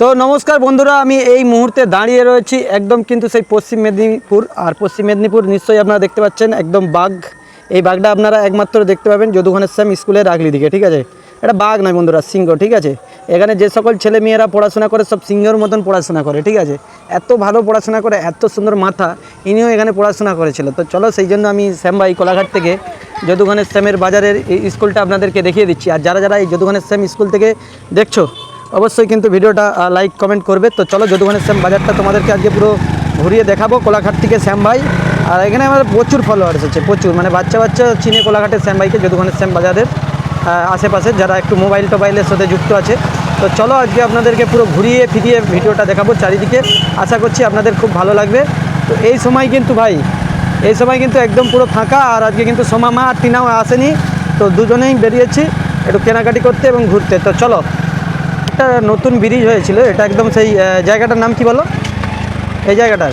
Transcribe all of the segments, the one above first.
তো নমস্কার বন্ধুরা, আমি এই মুহূর্তে দাঁড়িয়ে রয়েছি একদম কিন্তু সেই পশ্চিম মেদিনীপুর। আর পশ্চিম মেদিনীপুর নিশ্চয়ই আপনারা দেখতে পাচ্ছেন একদম বাঘ। এই বাঘটা আপনারা একমাত্র দেখতে পাবেন যদুঘনেশ্যাম স্কুলের আগলি দিকে, ঠিক আছে। এটা বাঘ নয় বন্ধুরা, সিংহ, ঠিক আছে। এখানে যে সকল ছেলে মেয়েরা পড়াশোনা করে সব সিংহের মতন পড়াশোনা করে, ঠিক আছে। এত ভালো পড়াশোনা করে, এত সুন্দর মাথা, ইনিও এখানে পড়াশোনা করেছিল। তো চলো, সেই জন্য আমি শ্যামভাই কোলাঘাট থেকে যদুঘনেশ্যামের বাজারের এই স্কুলটা আপনাদেরকে দেখিয়ে দিচ্ছি। আর যারা যারা এই যদুঘনেশ্যাম স্কুল থেকে দেখছো অবশ্যই কিন্তু ভিডিওটা লাইক কমেন্ট করবে। তো চলো, যদুঘনেশ্যাম বাজারটা তোমাদেরকে আজকে পুরো ঘুরিয়ে দেখাবো কোলাঘাট থেকে শ্যাম ভাই। আর এখানে আমাদের প্রচুর ফলোয়ার এসেছে, প্রচুর, মানে বাচ্চা বাচ্চা চিনে কোলাঘাটের শ্যাম ভাইকে, যদুঘনেশ্যাম বাজারের আশেপাশে যারা একটু মোবাইলের সাথে যুক্ত আছে। তো চলো, আজকে আপনাদেরকে পুরো ঘুরিয়ে ফিরিয়ে ভিডিওটা দেখাবো চারিদিকে। আশা করছি আপনাদের খুব ভালো লাগবে। তো এই সময় কিন্তু ভাই, এই সময় কিন্তু একদম পুরো ফাঁকা। আর আজকে কিন্তু সোমা মা আর টিনাও আসেনি, তো দুজনেই বেরিয়েছি একটু কেনাকাটি করতে এবং ঘুরতে। তো চলো, একটা নতুন ব্রিজ হয়েছিল, এটা একদম সেই জায়গাটার নাম কি বলো, এই জায়গাটার,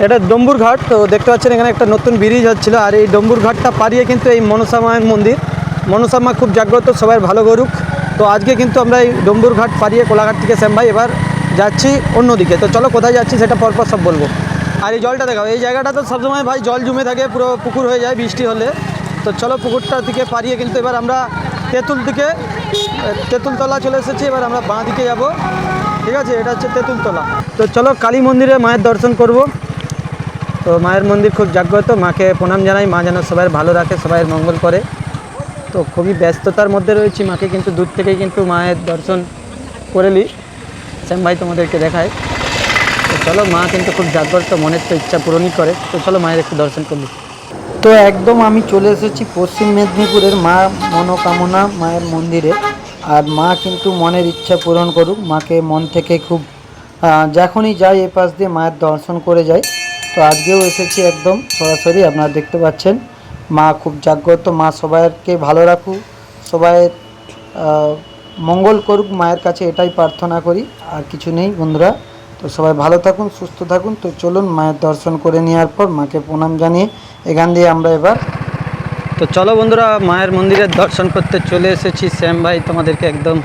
এটা ডম্বুর ঘাট। তো দেখতে পাচ্ছেন এখানে একটা নতুন ব্রিজ হচ্ছিলো। আর এই ডম্বুর ঘাটটা পাড়িয়ে কিন্তু এই মনসা মায়ের মন্দির, মনসা মা খুব জাগ্রত, সবাই ভালো করুক। তো আজকে কিন্তু আমরা এই ডম্বুর ঘাট পাড়িয়ে কোলাঘাট থেকে শ্যাম ভাই এবার যাচ্ছি অন্যদিকে। তো চলো, কোথায় যাচ্ছি সেটা পরপর সব বলবো। আর এই জলটা দেখাও, এই জায়গাটা তো সবসময় ভাই জল জমে থাকে, পুরো পুকুর হয়ে যায় বৃষ্টি হলে। তো চলো, পুকুরটার দিকে পাড়িয়ে কিন্তু এবার আমরা তেঁতুলতলা চলে এসেছি। এবার আমরা বাঁ দিকে যাব, ঠিক আছে। এটা হচ্ছে তেঁতুলতলা। তো চলো, কালী মন্দিরে মায়ের দর্শন করব। তো মায়ের মন্দির খুব জাগ্রত, মাকে প্রণাম জানাই। মা যেন সবাই ভালো রাখে, সবাই মঙ্গল করে। তো খুবই ব্যস্ততার মধ্যে রয়েছি, মাকে কিন্তু দূর থেকেই কিন্তু মায়ের দর্শন করে নিই। শ্যাম ভাই তোমাদেরকে দেখায়। তো চলো, মা কিন্তু খুব জাগ্রত, মনের তো ইচ্ছা পূরণই করে। তো চলো, মায়ের একটু দর্শন করলি। তো একদম আমি চলে এসেছি পশ্চিম মেদিনীপুরের মা মনোকামনা মায়ের মন্দিরে। আর মা কিন্তু মনের ইচ্ছা পূরণ করুক, মাকে মন থেকে খুব যখনই যাই এ পাশ দিয়ে মায়ের দর্শন করে যাই। তো আজকেও এসেছি একদম সরাসরি, আপনারা দেখতে পাচ্ছেন। মা খুব জাগ্রত, মা সবাইকে ভালো রাখুক, সবাইয়ের মঙ্গল করুক, মায়ের কাছে এটাই প্রার্থনা করি, আর কিছু নেই বন্ধুরা। তো সবাই ভালো থাকুন, সুস্থ থাকুন। তো চলুন, মায়ের দর্শন করে নেওয়ার পর মাকে প্রণাম জানিয়ে এখান দিয়ে আমরা এবার, তো চলো বন্ধুরা, মায়ের মন্দিরের দর্শন করতে চলে এসেছি। শ্যাম ভাই তোমাদেরকে একদম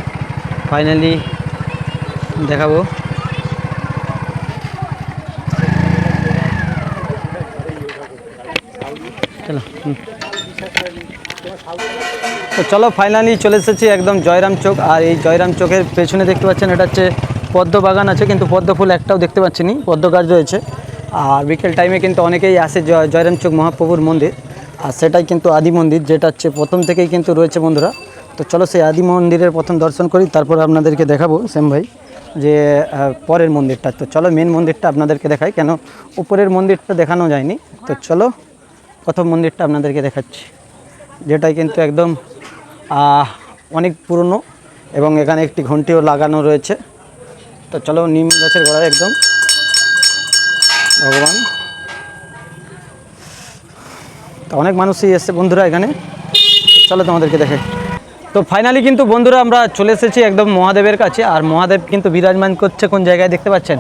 ফাইনালি দেখাবো। চলো, তো চলো, ফাইনালি চলে এসেছি একদম জয়রাম চোক। আর এই জয়রাম চোখের পেছনে দেখতে পাচ্ছেন এটা হচ্ছে পদ্ম বাগান আছে, কিন্তু পদ্ম ফুল একটাও দেখতে পাচ্ছি নি, পদ্ম গাছ রয়েছে। আর বিকেল টাইমে কিন্তু অনেকেই আসে জয়রাম চোক মহাপ্রভুর মন্দির। আর সেটাই কিন্তু আদি মন্দির, যেটা হচ্ছে প্রথম থেকেই কিন্তু রয়েছে বন্ধুরা। তো চলো, সেই আদি মন্দিরের প্রথম দর্শন করি, তারপর আপনাদেরকে দেখাবো শ্যাম ভাই যে পরের মন্দিরটা। তো চলো, মেন মন্দিরটা আপনাদেরকে দেখাই, কেন উপরের মন্দিরটা দেখানো যায়নি। তো চলো, প্রথম মন্দিরটা আপনাদেরকে দেখাচ্ছি, যেটাই কিন্তু একদম অনেক পুরনো, এবং এখানে একটি ঘন্টিও লাগানো রয়েছে। তো চলো, নিম গাছের গোড়ায় একদম ভগবান। তো অনেক মানুষই এসছে বন্ধুরা এখানে। চলো, তোমাদেরকে দেখে। তো ফাইনালি কিন্তু বন্ধুরা আমরা চলে এসেছি একদম মহাদেবের কাছে। আর মহাদেব কিন্তু বিরাজমান করছে কোন জায়গায় দেখতে পাচ্ছেন,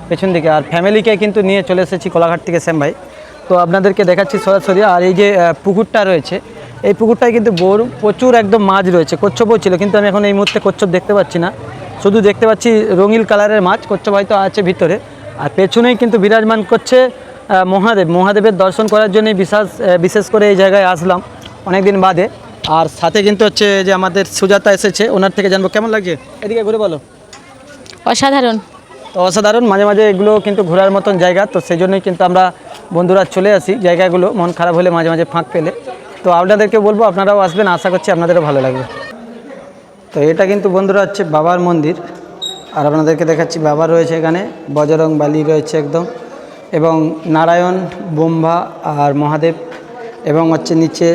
পেছন দিকে। আর ফ্যামিলিকে কিন্তু নিয়ে চলে এসেছি কোলাঘাট থেকে শ্যাম ভাই। তো আপনাদেরকে দেখাচ্ছি সরাসরি। আর এই যে পুকুরটা রয়েছে, এই পুকুরটায় কিন্তু প্রচুর একদম মাছ রয়েছে, কচ্ছপও ছিল, কিন্তু আমি এখন এই মুহূর্তে কচ্ছপ দেখতে পাচ্ছি না, শুধু দেখতে পাচ্ছি রঙিন কালারের মাছ। কচ্ছপ হয়তো আছে ভিতরে। আর পেছনেই কিন্তু বিরাজমান করছে মহাদেবের দর্শন করার জন্যই বিশেষ করে এই জায়গায় আসলাম অনেক দিন বাদে। আর সাথে কিন্তু হচ্ছে যে আমাদের সুজাতা এসেছে, ওনার থেকে জানবো কেমন লাগছে। এদিকে ঘুরে বলো। অসাধারণ। তো অসাধারণ, মাঝে মাঝে এগুলো কিন্তু ঘোরার মতন জায়গা। তো সেই জন্যই কিন্তু আমরা বন্ধুরা চলে আসি জায়গাগুলো, মন খারাপ হলে মাঝে মাঝে ফাঁক পেলে। তো আপনাদেরকে বলবো আপনারাও আসবেন, আশা করছি আপনাদেরও ভালো লাগবে। তো এটা কিন্তু বন্ধুরা হচ্ছে বাবার মন্দির। আর আপনাদেরকে দেখাচ্ছি, বাবা রয়েছে এখানে, বজরং বালি রয়েছে একদম, এবং নারায়ণ, ব্রহ্মা আর মহাদেব, এবং হচ্ছে নিচে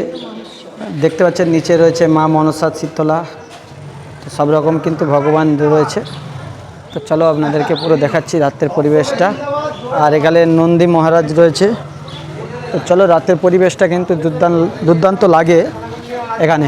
দেখতে পাচ্ছেন নিচে রয়েছে মা মনসা, শীতলা। তো সব রকম কিন্তু ভগবান রয়েছে। তো চলো, আপনাদেরকে পুরো দেখাচ্ছি রাতের পরিবেশটা। আর এখানে নন্দী মহারাজ রয়েছে। তো চলো, রাতের পরিবেশটা কিন্তু দুর্দান্ত লাগে এখানে।